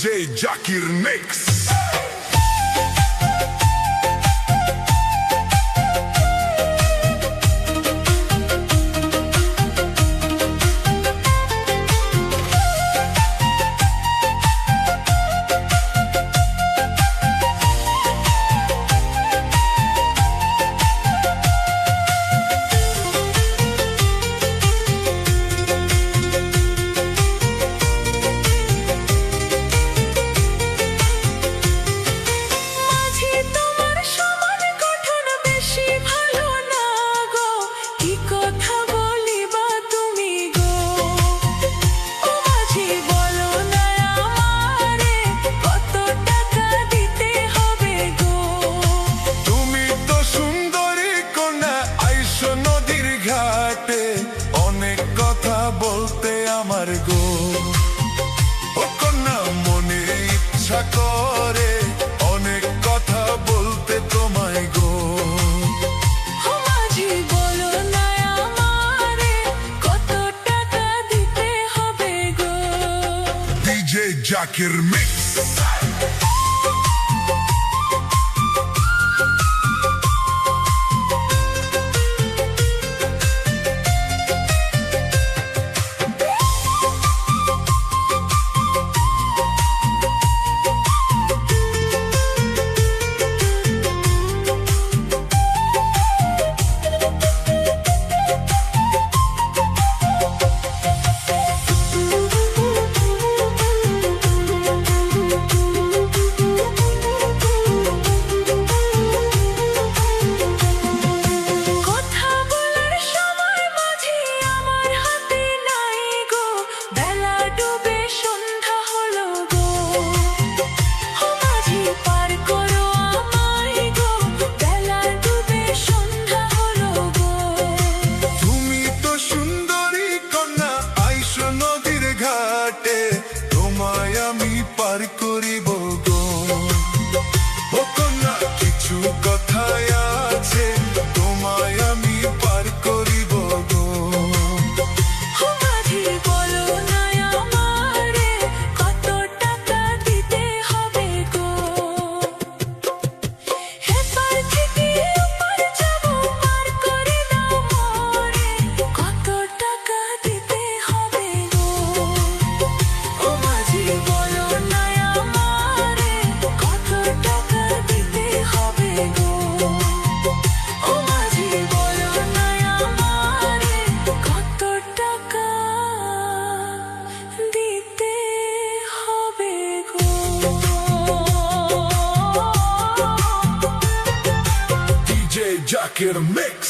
DJ Jakir Mix. অনেক কথা বলতে আমার গো ও কন্যা মনে ইচ্ছা করে অনেক কথা বলতে তোমায় গো মাঝি বলো না আমারে কত টাকা দিতে হবে গো DJ Jakir Mix. তোমায় আমি পার করিব গো ও কন্যা কিছু কথা আছে তোমায় আমি পার করিব গো মাঝি বলো না আমারে কত টাকা দিতে হবে গো এপার থেকে ওপার যাব পার করে দাও মোরে কত টাকা দিতে হবে গো বলো না আমারে কত টাকা দিতে হবে গো ও মাঝি বলো না আমারে কত টাকা দিতে হবে গো DJ Jakir Mix.